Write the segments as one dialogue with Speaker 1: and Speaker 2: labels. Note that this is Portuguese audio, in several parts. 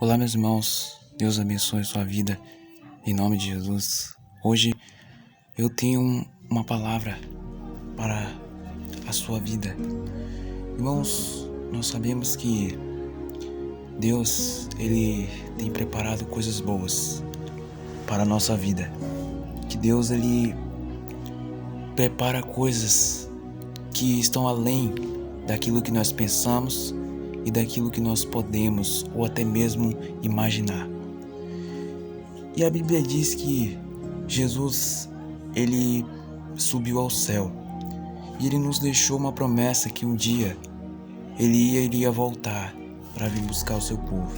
Speaker 1: Olá, meus irmãos, Deus abençoe sua vida, em nome de Jesus. Hoje eu tenho uma palavra para a sua vida. Irmãos, nós sabemos que Deus, Ele tem preparado coisas boas para a nossa vida. Que Deus, Ele prepara coisas que estão além daquilo que nós pensamos e daquilo que nós podemos ou até mesmo imaginar. E a Bíblia diz que Jesus, Ele subiu ao céu e Ele nos deixou uma promessa que um dia Ele iria voltar para vir buscar o seu povo.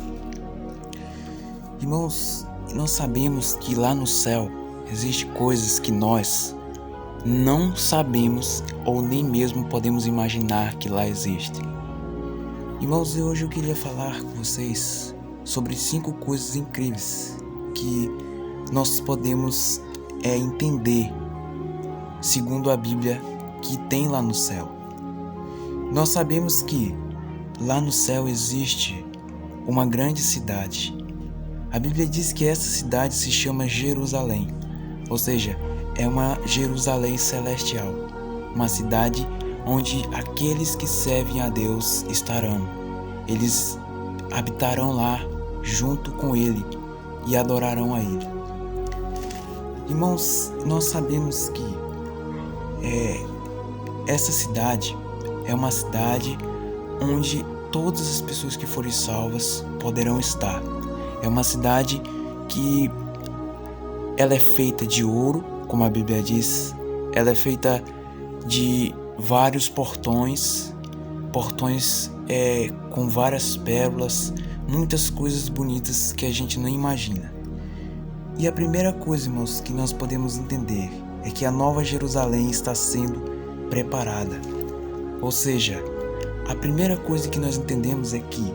Speaker 1: Irmãos, nós sabemos que lá no céu existem coisas que nós não sabemos ou nem mesmo podemos imaginar que lá existem. Irmãos, hoje eu queria falar com vocês sobre 5 coisas incríveis que nós podemos entender, segundo a Bíblia, que tem lá no céu. Nós sabemos que lá no céu existe uma grande cidade. A Bíblia diz que essa cidade se chama Jerusalém, ou seja, é uma Jerusalém celestial, uma cidade onde aqueles que servem a Deus estarão. Eles habitarão lá junto com Ele e adorarão a Ele. Irmãos, nós sabemos que essa cidade é uma cidade onde todas as pessoas que forem salvas poderão estar. É uma cidade que ela é feita de ouro, como a Bíblia diz. Ela é feita de vários portões com várias pérolas, muitas coisas bonitas que a gente não imagina. E a primeira coisa, irmãos, que nós podemos entender é que a Nova Jerusalém está sendo preparada. Ou seja, a primeira coisa que nós entendemos é que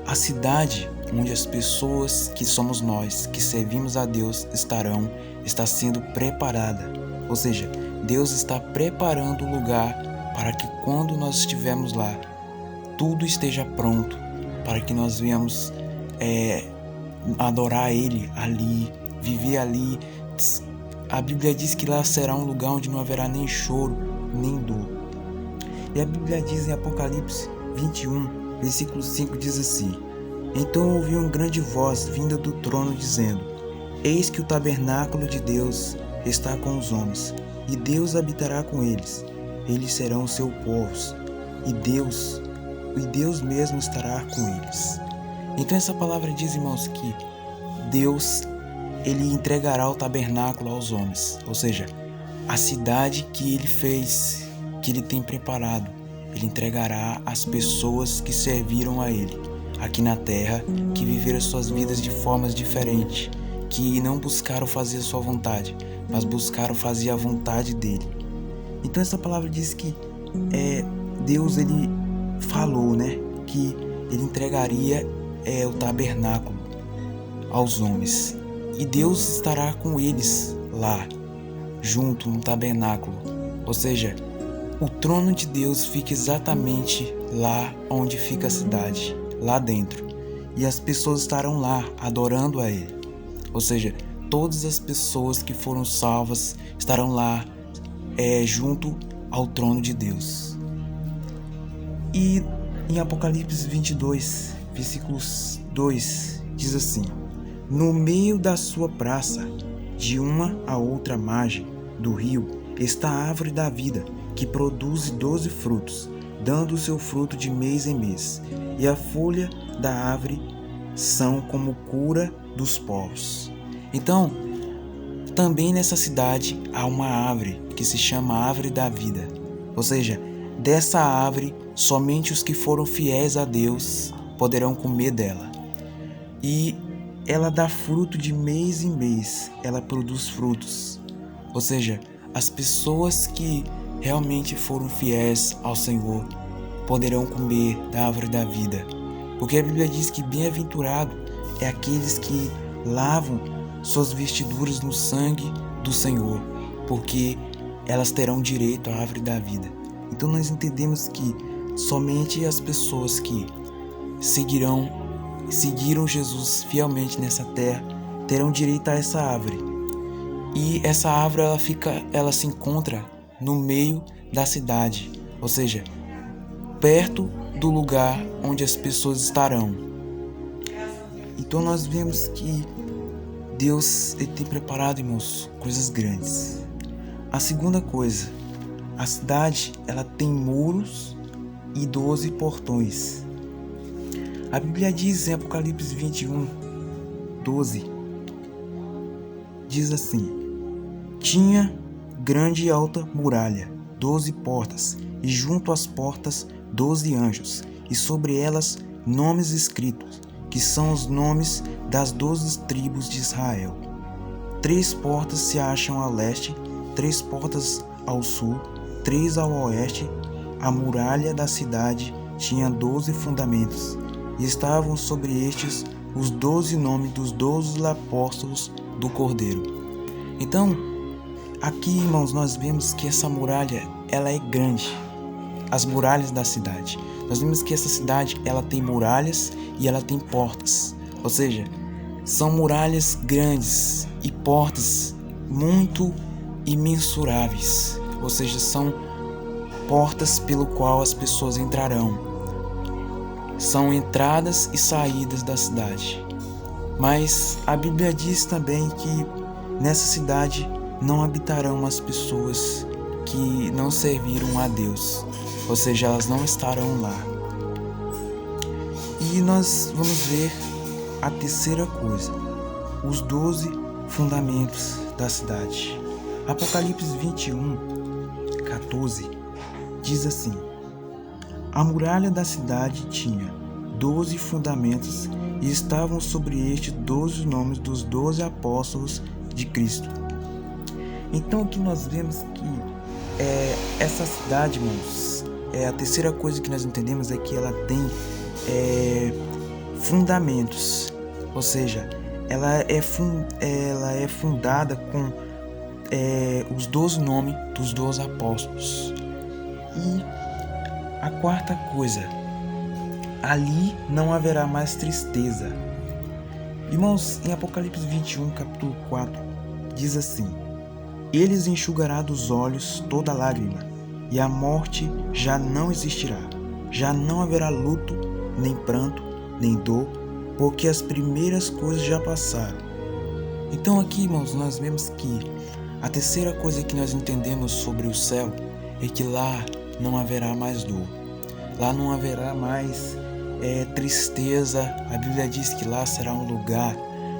Speaker 1: a cidade onde as pessoas que somos nós, que servimos a Deus, está sendo preparada. Ou seja, Deus está preparando o lugar para que quando nós estivermos lá, tudo esteja pronto para que nós venhamos adorar Ele ali, viver ali. A Bíblia diz que lá será um lugar onde não haverá nem choro, nem dor. E a Bíblia diz em Apocalipse 21, versículo 5, diz assim: Então ouvi uma grande voz vinda do trono dizendo: Eis que o tabernáculo de Deus está com os homens, e Deus habitará com eles. Eles serão o seu povo, e Deus mesmo estará com eles. Então essa palavra diz, irmãos, que Deus, Ele entregará o tabernáculo aos homens, ou seja, a cidade que Ele fez, que Ele tem preparado, Ele entregará às pessoas que serviram a Ele aqui na terra, que viveram suas vidas de formas diferentes, que não buscaram fazer a sua vontade, mas buscaram fazer a vontade dEle. Então essa palavra diz que Deus, Ele falou, que Ele entregaria o tabernáculo aos homens, e Deus estará com eles lá, junto no tabernáculo. Ou seja, o trono de Deus fica exatamente lá onde fica a cidade, lá dentro, e as pessoas estarão lá adorando a Ele. Ou seja, todas as pessoas que foram salvas estarão lá junto ao trono de Deus. E em Apocalipse 22, versículos 2, diz assim: No meio da sua praça, de uma a outra margem do rio, está a árvore da vida, que produz 12 frutos, dando o seu fruto de mês em mês, e a folha da árvore são como cura dos povos. Então, também nessa cidade há uma árvore que se chama Árvore da Vida. Ou seja, dessa árvore somente os que foram fiéis a Deus poderão comer dela. E ela dá fruto de mês em mês, ela produz frutos. Ou seja, as pessoas que realmente foram fiéis ao Senhor poderão comer da árvore da vida. Porque a Bíblia diz que bem-aventurado é aqueles que lavam suas vestiduras no sangue do Senhor, porque elas terão direito à árvore da vida. Então nós entendemos que somente as pessoas que seguirão seguiram Jesus fielmente nessa terra terão direito a essa árvore. E essa árvore ela se encontra no meio da cidade, ou seja, perto do lugar onde as pessoas estarão. Então nós vemos que Deus tem preparado, irmãos, coisas grandes. A segunda coisa, a cidade ela tem muros e 12 portões. A Bíblia diz em Apocalipse 21, 12, diz assim: tinha grande e alta muralha, 12 portas, e junto às portas 12 anjos, e sobre elas nomes escritos, que são os nomes das 12 tribos de Israel. 3 portas se acham a leste, 3 portas ao sul, 3 ao oeste. A muralha da cidade tinha 12 fundamentos, e estavam sobre estes os 12 nomes dos 12 apóstolos do Cordeiro. Então, aqui, irmãos, nós vemos que essa muralha, ela é grande. As muralhas da cidade. Nós vemos que essa cidade, ela tem muralhas e ela tem portas. Ou seja, são muralhas grandes e portas muito imensuráveis. Ou seja, são portas pelo qual as pessoas entrarão. São entradas e saídas da cidade. Mas a Bíblia diz também que nessa cidade não habitarão as pessoas que não serviram a Deus, ou seja, elas não estarão lá. E nós vamos ver a terceira coisa, os 12 fundamentos da cidade. Apocalipse 21, 14 diz assim: a muralha da cidade tinha 12 fundamentos e estavam sobre estes 12 nomes dos 12 apóstolos de Cristo. Então aqui nós vemos que essa cidade, irmãos, a terceira coisa que nós entendemos é que ela tem fundamentos, ou seja, ela é fundada com os 12 nomes dos 12 apóstolos. E a quarta coisa, ali não haverá mais tristeza. Irmãos, em Apocalipse 21, capítulo 4, diz assim: eles enxugará dos olhos toda lágrima, e a morte já não existirá. Já não haverá luto, nem pranto, nem dor, porque as primeiras coisas já passaram. Então aqui, irmãos, nós vemos que a terceira coisa que nós entendemos sobre o céu é que lá não haverá mais dor. Lá não haverá mais tristeza. A Bíblia diz que lá será um lugar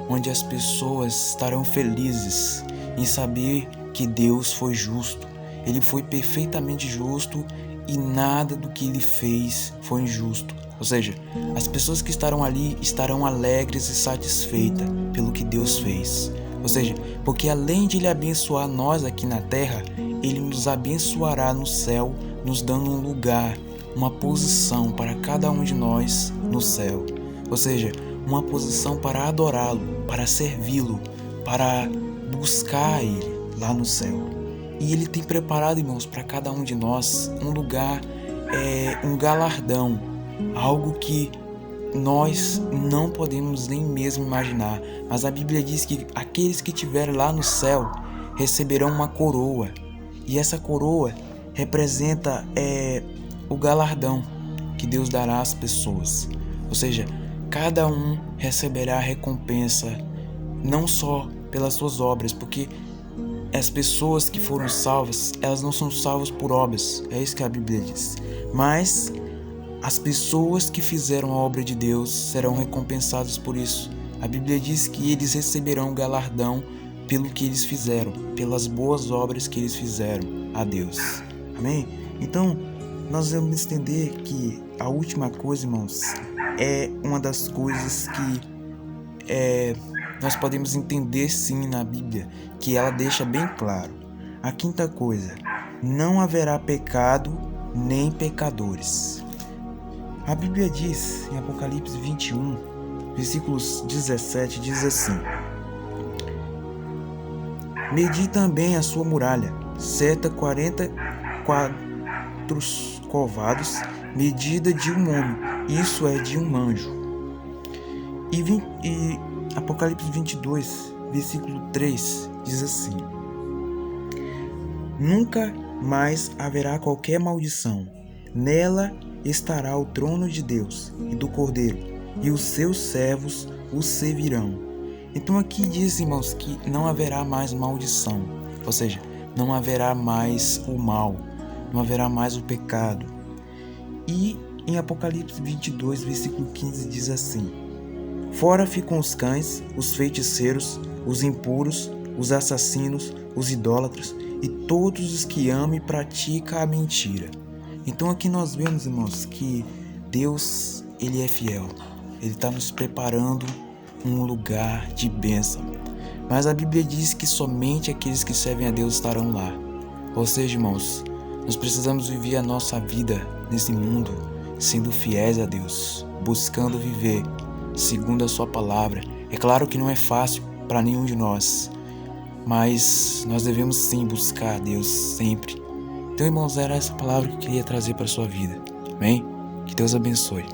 Speaker 1: onde as pessoas estarão felizes em saber que Deus foi justo. Ele foi perfeitamente justo e nada do que ele fez foi injusto. Ou seja, as pessoas que estarão ali estarão alegres e satisfeitas pelo que Deus fez. Ou seja, porque além de ele abençoar nós aqui na terra, ele nos abençoará no céu, nos dando um lugar, uma posição para cada um de nós no céu. Ou seja, uma posição para adorá-lo, para servi-lo, para buscar ele lá no céu. E ele tem preparado, irmãos, para cada um de nós um lugar, um galardão, algo que nós não podemos nem mesmo imaginar. Mas a Bíblia diz que aqueles que estiverem lá no céu receberão uma coroa. E essa coroa representa o galardão que Deus dará às pessoas. Ou seja, cada um receberá a recompensa, não só pelas suas obras, porque as pessoas que foram salvas, elas não são salvas por obras, é isso que a Bíblia diz. Mas as pessoas que fizeram a obra de Deus serão recompensadas por isso. A Bíblia diz que eles receberão galardão pelo que eles fizeram, pelas boas obras que eles fizeram a Deus. Amém? Então, nós vamos entender que a última coisa, irmãos, é uma das coisas que nós podemos entender sim na Bíblia, que ela deixa bem claro. A quinta coisa, não haverá pecado nem pecadores. A Bíblia diz em Apocalipse 21, versículos 17, diz assim: medi também a sua muralha, certa 44 covados, medida de um homem, isso é de um anjo. E Apocalipse 22, versículo 3, diz assim: Nunca mais haverá qualquer maldição. Nela estará o trono de Deus e do Cordeiro, e os seus servos o servirão. Então aqui diz, irmãos, que não haverá mais maldição, ou seja, não haverá mais o mal, não haverá mais o pecado. E em Apocalipse 22, versículo 15 diz assim: Fora ficam os cães, os feiticeiros, os impuros, os assassinos, os idólatras e todos os que amam e praticam a mentira. Então aqui nós vemos, irmãos, que Deus, Ele é fiel. Ele está nos preparando um lugar de bênção. Mas a Bíblia diz que somente aqueles que servem a Deus estarão lá. Ou seja, irmãos, nós precisamos viver a nossa vida nesse mundo sendo fiéis a Deus, buscando viver segundo a sua palavra. É claro que não é fácil para nenhum de nós, mas nós devemos sim buscar a Deus sempre. Então, irmãos, era essa palavra que eu queria trazer para a sua vida. Amém? Que Deus abençoe.